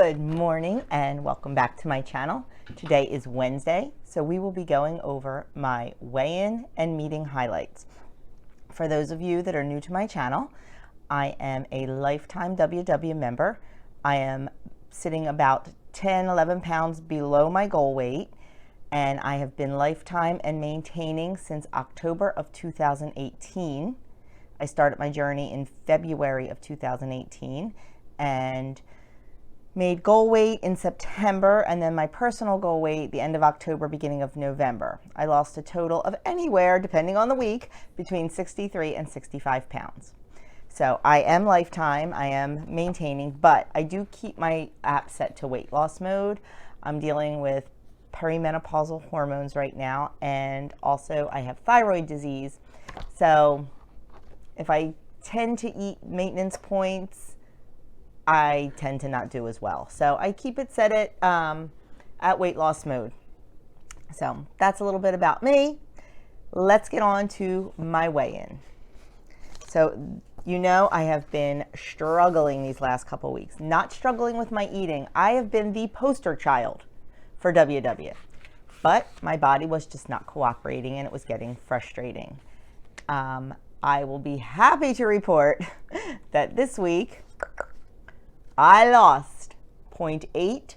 Good morning and welcome back to my channel. Today is Wednesday, so we will be going over my weigh-in and meeting highlights. For those of you that are new to my channel, I am a lifetime WW member. I am sitting about 10-11 pounds below my goal weight, and I have been lifetime and maintaining since October of 2018. I started my journey in February of 2018 and made goal weight in September, and then my personal goal weight the end of October, beginning of November. I lost a total of anywhere, depending on the week, between 63 and 65 pounds. So I am lifetime, I am maintaining, but I do keep my app set to weight loss mode. I'm dealing with perimenopausal hormones right now, and also I have thyroid disease. So if I tend to eat maintenance points, I tend to not do as well. So I keep it set at weight loss mode. So that's a little bit about me. Let's get on to my weigh-in. So you know I have been struggling these last couple weeks. Not struggling with my eating. I have been the poster child for WW. But my body was just not cooperating and it was getting frustrating. I will be happy to report that this week I lost 0.8,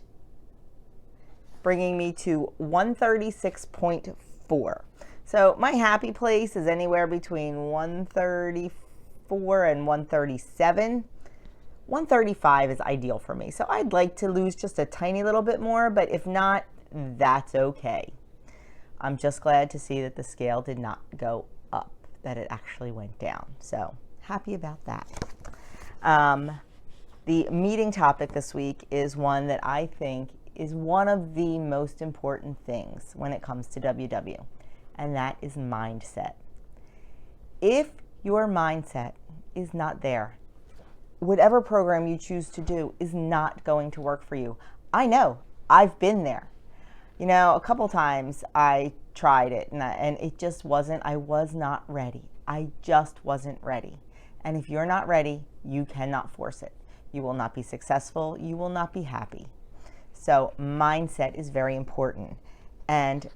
bringing me to 136.4. So my happy place is anywhere between 134 and 137. 135 is ideal for me. So I'd like to lose just a tiny little bit more, but if not, that's okay. I'm just glad to see that the scale did not go up, that it actually went down. So happy about that. The meeting topic this week is one that I think is one of the most important things when it comes to WW, and that is mindset. If your mindset is not there, whatever program you choose to do is not going to work for you. I know, I've been there. You know, a couple times I tried it and it just wasn't, I was not ready. I just wasn't ready. And if you're not ready, you cannot force it. You will not be successful. You will not be happy. So mindset is very important. And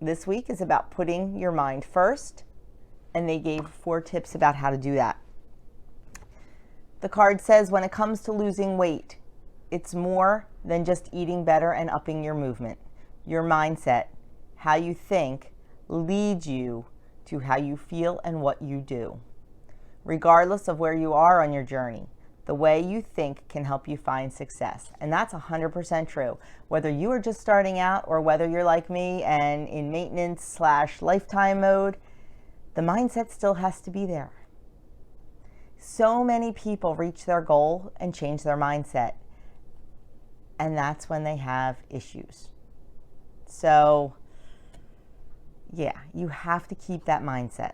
this week is about putting your mind first. And they gave 4 tips about how to do that. The card says when it comes to losing weight, it's more than just eating better and upping your movement. Your mindset, how you think, leads you to how you feel and what you do. Regardless of where you are on your journey, the way you think can help you find success. And that's 100% true. Whether you are just starting out or whether you're like me and in maintenance / lifetime mode, the mindset still has to be there. So many people reach their goal and change their mindset. And that's when they have issues. So yeah, you have to keep that mindset.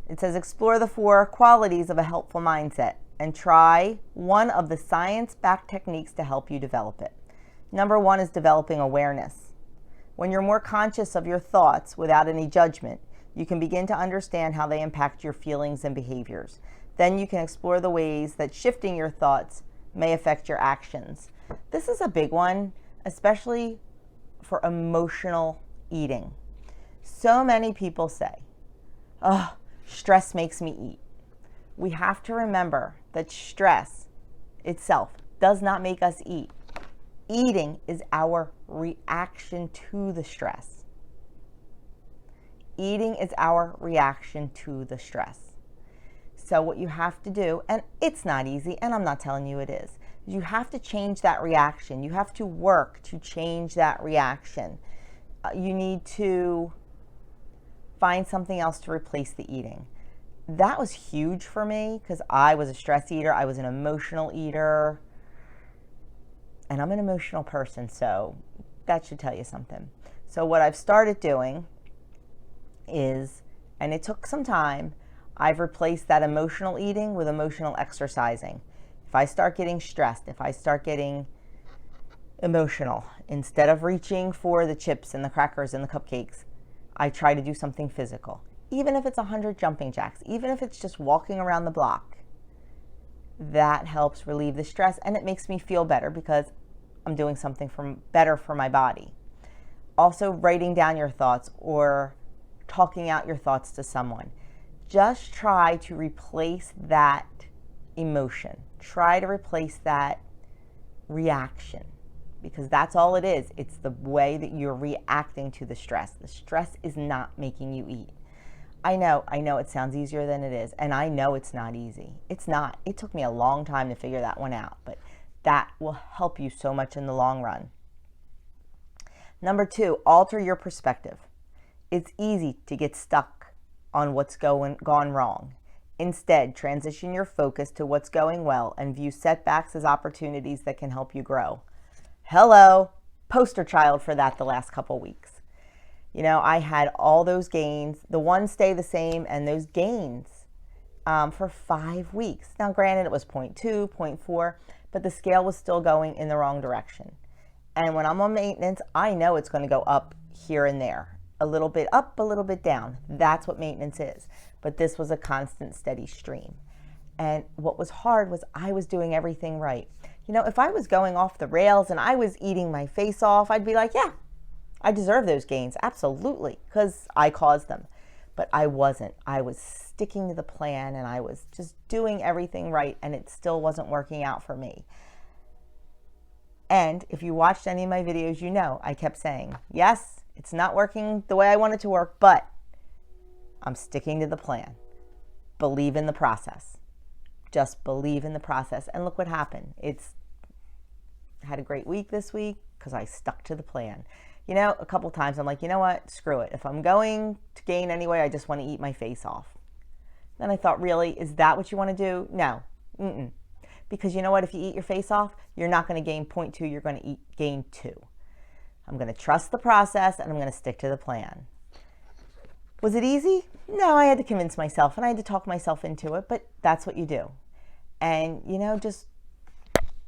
It says explore the 4 qualities of a helpful mindset and try one of the science-backed techniques to help you develop it. Number 1 is developing awareness. When you're more conscious of your thoughts without any judgment, you can begin to understand how they impact your feelings and behaviors. Then you can explore the ways that shifting your thoughts may affect your actions. This is a big one, especially for emotional eating. So many people say, oh, stress makes me eat. We have to remember that stress itself does not make us eat. Eating is our reaction to the stress. Eating is our reaction to the stress. So what you have to do, and it's not easy, and I'm not telling you it is, you have to change that reaction. You have to work to change that reaction. You need to find something else to replace the eating. That was huge for me because I was a stress eater. I was an emotional eater. And I'm an emotional person, so that should tell you something. So what I've started doing is, and it took some time, I've replaced that emotional eating with emotional exercising. If I start getting stressed, if I start getting emotional, instead of reaching for the chips and the crackers and the cupcakes, I try to do something physical. Even if it's 100 jumping jacks, even if it's just walking around the block, that helps relieve the stress, and it makes me feel better because I'm doing something better for my body. Also, writing down your thoughts or talking out your thoughts to someone. Just try to replace that emotion. Try to replace that reaction, because that's all it is. It's the way that you're reacting to the stress. The stress is not making you eat. I know it sounds easier than it is, and I know it's not easy. It's not. It took me a long time to figure that one out, but that will help you so much in the long run. Number 2, alter your perspective. It's easy to get stuck on what's gone wrong. Instead, transition your focus to what's going well and view setbacks as opportunities that can help you grow. Hello, poster child for that the last couple weeks. You know, I had all those gains, the ones stay the same, and those gains for 5 weeks. Now, granted, it was 0.2, 0.4, but the scale was still going in the wrong direction. And when I'm on maintenance, I know it's going to go up here and there. A little bit up, a little bit down. That's what maintenance is. But this was a constant, steady stream. And what was hard was I was doing everything right. You know, if I was going off the rails and I was eating my face off, I'd be like, yeah, I deserve those gains, absolutely, because I caused them. But I wasn't. I was sticking to the plan, and I was just doing everything right, and it still wasn't working out for me. And if you watched any of my videos, you know I kept saying, yes, it's not working the way I want it to work, but I'm sticking to the plan. Believe in the process. Just believe in the process. And look what happened. I had a great week this week because I stuck to the plan. You know, a couple times I'm like, you know what, screw it. If I'm going to gain anyway, I just want to eat my face off. Then I thought, really, is that what you want to do? No. Because you know what, if you eat your face off, you're not going to gain 0.2, you're going to gain 2. I'm going to trust the process, and I'm going to stick to the plan. Was it easy? No, I had to convince myself, and I had to talk myself into it, but that's what you do. And, you know, just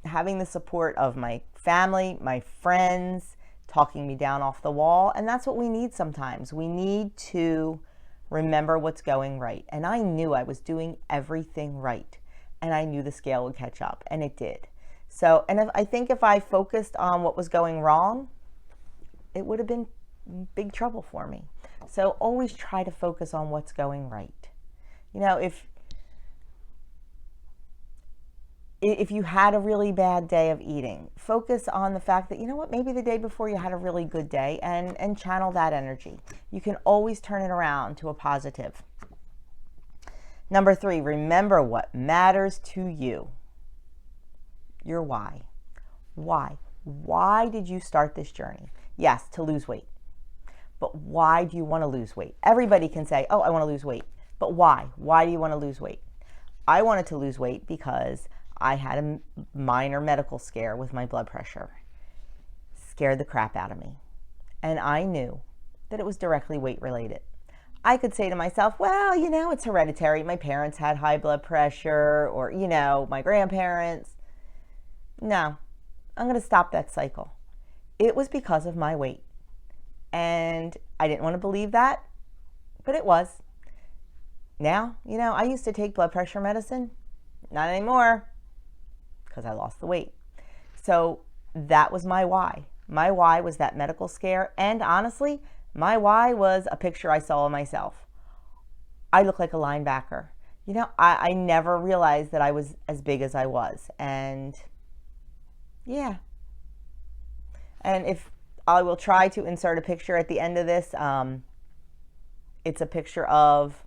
having the support of my family, my friends, talking me down off the wall, and that's what we need sometimes. We need to remember what's going right. And I knew I was doing everything right, and I knew the scale would catch up, and it did. So, and I think if I focused on what was going wrong, it would have been big trouble for me. So always try to focus on what's going right. You know, if you had a really bad day of eating, focus on the fact that, you know what, maybe the day before you had a really good day, and channel that energy. You can always turn it around to a positive. Number 3, remember what matters to you. Your why. Why? Why did you start this journey? Yes, to lose weight. But why do you want to lose weight? Everybody can say, oh, I want to lose weight. But why? Why do you want to lose weight? I wanted to lose weight because I had a minor medical scare with my blood pressure. Scared the crap out of me. And I knew that it was directly weight related. I could say to myself, well, you know, it's hereditary. My parents had high blood pressure, or, you know, my grandparents. No, I'm going to stop that cycle. It was because of my weight. And I didn't want to believe that, but it was. Now, you know, I used to take blood pressure medicine. Not anymore, because I lost the weight. So that was my why. My why was that medical scare. And honestly, my why was a picture I saw of myself. I look like a linebacker. You know, I never realized that I was as big as I was. And yeah. And if I will try to insert a picture at the end of this, it's a picture of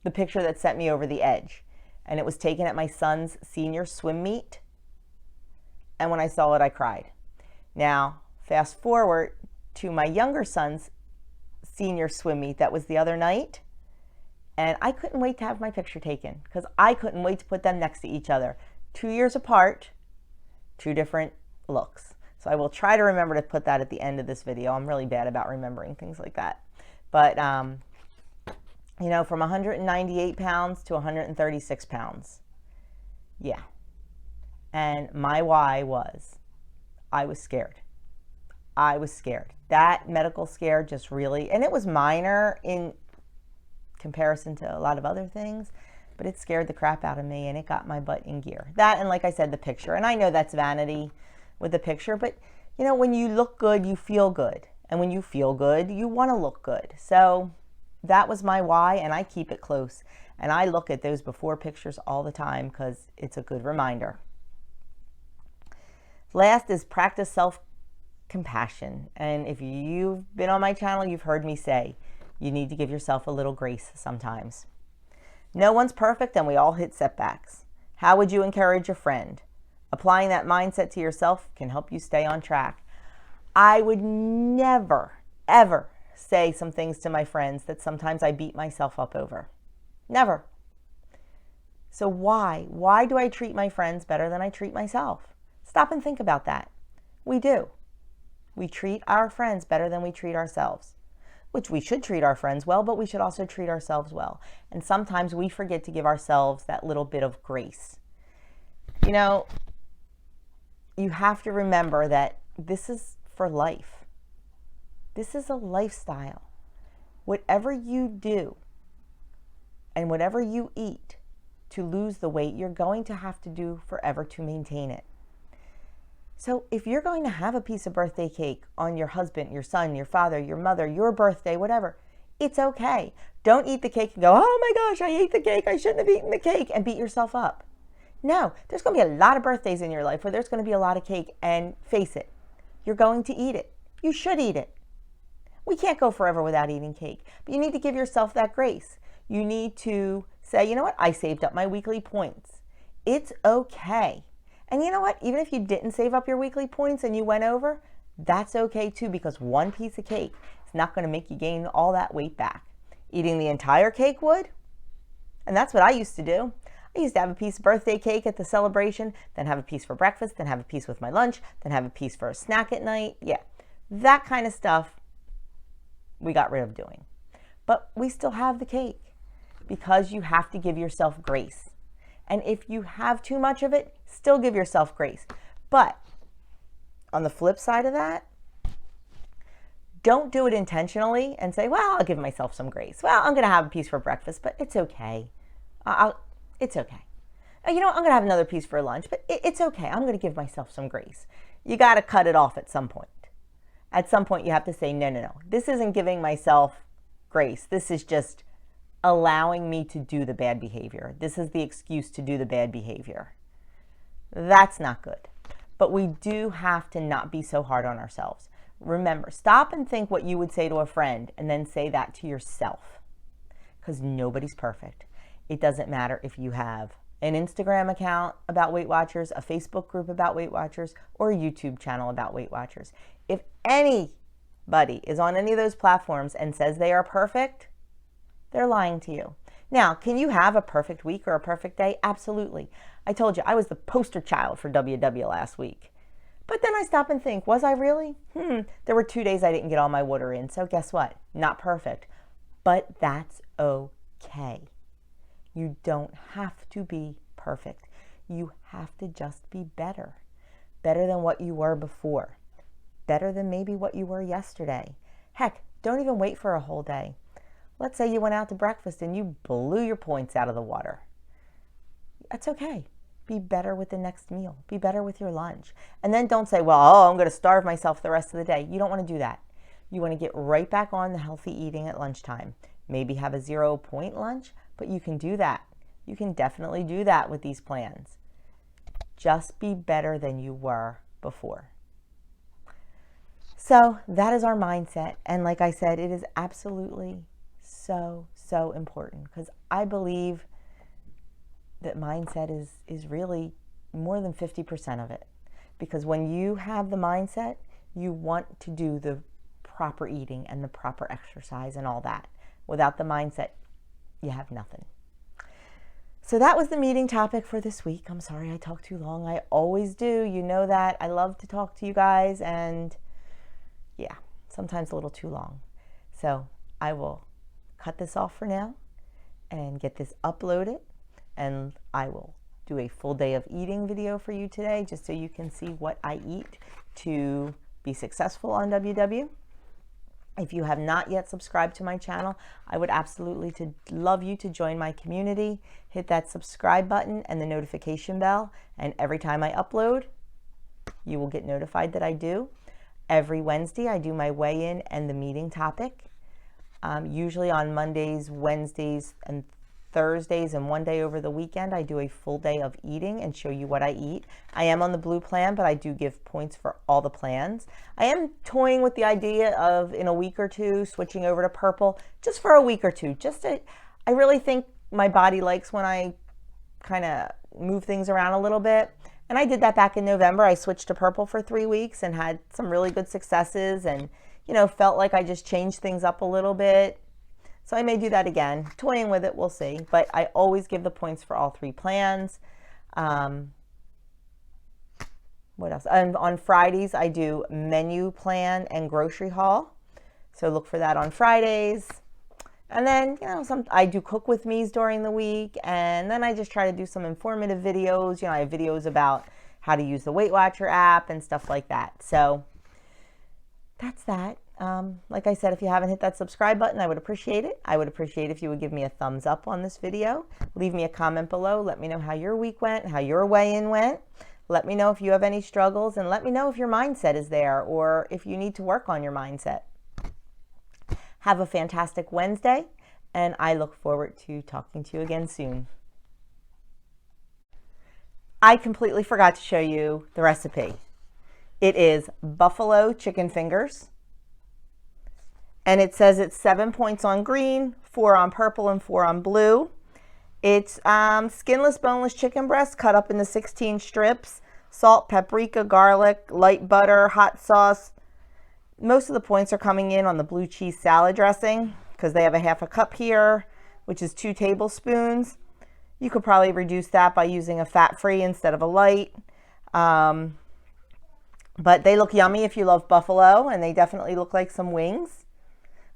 the picture that sent me over the edge. And it was taken at my son's senior swim meet. And when I saw it, I cried. Now, fast forward to my younger son's senior swim meet. That was the other night. And I couldn't wait to have my picture taken because I couldn't wait to put them next to each other. 2 years apart, 2 different looks. So I will try to remember to put that at the end of this video. I'm really bad about remembering things like that. But, you know, from 198 pounds to 136 pounds. Yeah. And my why was, I was scared. I was scared. That medical scare just really, and it was minor in comparison to a lot of other things, but it scared the crap out of me and it got my butt in gear. That, and like I said, the picture. And I know that's vanity with the picture, but you know, when you look good, you feel good. And when you feel good, you want to look good. So that was my why, and I keep it close. And I look at those before pictures all the time because it's a good reminder. Last is practice self-compassion. And if you've been on my channel, you've heard me say, you need to give yourself a little grace sometimes. No one's perfect and we all hit setbacks. How would you encourage a friend? Applying that mindset to yourself can help you stay on track. I would never, ever say some things to my friends that sometimes I beat myself up over. Never. So why? Why do I treat my friends better than I treat myself? Stop and think about that. We do. We treat our friends better than we treat ourselves, which we should treat our friends well, but we should also treat ourselves well. And sometimes we forget to give ourselves that little bit of grace. You know, you have to remember that this is for life. This is a lifestyle. Whatever you do and whatever you eat to lose the weight, you're going to have to do forever to maintain it. So if you're going to have a piece of birthday cake on your husband, your son, your father, your mother, your birthday, whatever, it's okay. Don't eat the cake and go, oh my gosh, I ate the cake. I shouldn't have eaten the cake, and beat yourself up. No, there's going to be a lot of birthdays in your life where there's going to be a lot of cake, and face it, you're going to eat it. You should eat it. We can't go forever without eating cake, but you need to give yourself that grace. You need to say, you know what, I saved up my weekly points. It's okay. And you know what, even if you didn't save up your weekly points and you went over, that's okay too, because one piece of cake is not going to make you gain all that weight back. Eating the entire cake would, and that's what I used to do. I used to have a piece of birthday cake at the celebration, then have a piece for breakfast, then have a piece with my lunch, then have a piece for a snack at night. Yeah, that kind of stuff we got rid of doing. But we still have the cake because you have to give yourself grace. And if you have too much of it, still give yourself grace. But on the flip side of that, don't do it intentionally and say, well, I'll give myself some grace. Well, I'm going to have a piece for breakfast, but it's okay. It's okay. You know, I'm going to have another piece for lunch, but it's okay. I'm going to give myself some grace. You got to cut it off at some point. At some point, you have to say, no, no, no. This isn't giving myself grace. This is just allowing me to do the bad behavior. This is the excuse to do the bad behavior. That's not good. But we do have to not be so hard on ourselves. Remember, stop and think what you would say to a friend and then say that to yourself. Because nobody's perfect. It doesn't matter if you have an Instagram account about Weight Watchers, a Facebook group about Weight Watchers, or a YouTube channel about Weight Watchers. If anybody is on any of those platforms and says they are perfect, they're lying to you. Now, can you have a perfect week or a perfect day? Absolutely. I told you, I was the poster child for WW last week. But then I stop and think, was I really? There were 2 days I didn't get all my water in, so guess what? Not perfect. But that's okay. You don't have to be perfect. You have to just be better. Better than what you were before. Better than maybe what you were yesterday. Heck, don't even wait for a whole day. Let's say you went out to breakfast and you blew your points out of the water. That's okay. Be better with the next meal. Be better with your lunch. And then don't say, well, I'm going to starve myself the rest of the day. You don't want to do that. You want to get right back on the healthy eating at lunchtime. Maybe have a 0-point lunch, but you can do that. You can definitely do that with these plans. Just be better than you were before. So that is our mindset. And like I said, it is absolutely so important, because I believe that mindset is really more than 50% of it. Because when you have the mindset, you want to do the proper eating and the proper exercise and all that. Without the mindset, you have nothing. So that was the meeting topic for this week. I'm sorry I talked too long. I always do. You know that. I love to talk to you guys, and yeah, sometimes a little too long. So I will cut this off for now and get this uploaded, and I will do a full day of eating video for you today, just so you can see what I eat to be successful on WW. If you have not yet subscribed to my channel, I would absolutely love you to join my community. Hit that subscribe button and the notification bell, and every time I upload, you will get notified that I do. Every Wednesday, I do my weigh-in and the meeting topic. Usually on Mondays, Wednesdays, and Thursdays, and one day over the weekend, I do a full day of eating and show you what I eat. I am on the blue plan, but I do give points for all the plans. I am toying with the idea of, in a week or two, switching over to purple, just for a week or two. I really think my body likes when I kind of move things around a little bit. And I did that back in November. I switched to purple for 3 weeks and had some really good successes, and, you know, felt like I just changed things up a little bit. So I may do that again. Toying with it, we'll see. But I always give the points for all 3 plans. What else? On Fridays, I do menu plan and grocery haul. So look for that on Fridays. And then, you know, I do cook with me's during the week. And then I just try to do some informative videos. You know, I have videos about how to use the Weight Watcher app and stuff like that. So that's that. Like I said, if you haven't hit that subscribe button, I would appreciate it. I would appreciate if you would give me a thumbs up on this video. Leave me a comment below. Let me know how your week went, how your weigh-in went. Let me know if you have any struggles, and let me know if your mindset is there or if you need to work on your mindset. Have a fantastic Wednesday, and I look forward to talking to you again soon. I completely forgot to show you the recipe. It is buffalo chicken fingers. And it says it's 7 points on green, 4 on purple, and 4 on blue. It's skinless, boneless chicken breast cut up into 16 strips, salt, paprika, garlic, light butter, hot sauce. Most of the points are coming in on the blue cheese salad dressing because they have a half a cup here, which is 2 tablespoons. You could probably reduce that by using a fat-free instead of a light. But they look yummy if you love buffalo, and they definitely look like some wings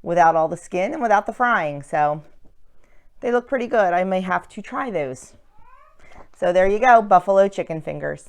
without all the skin and without the frying. So they look pretty good. I may have to try those. So there you go, buffalo chicken fingers.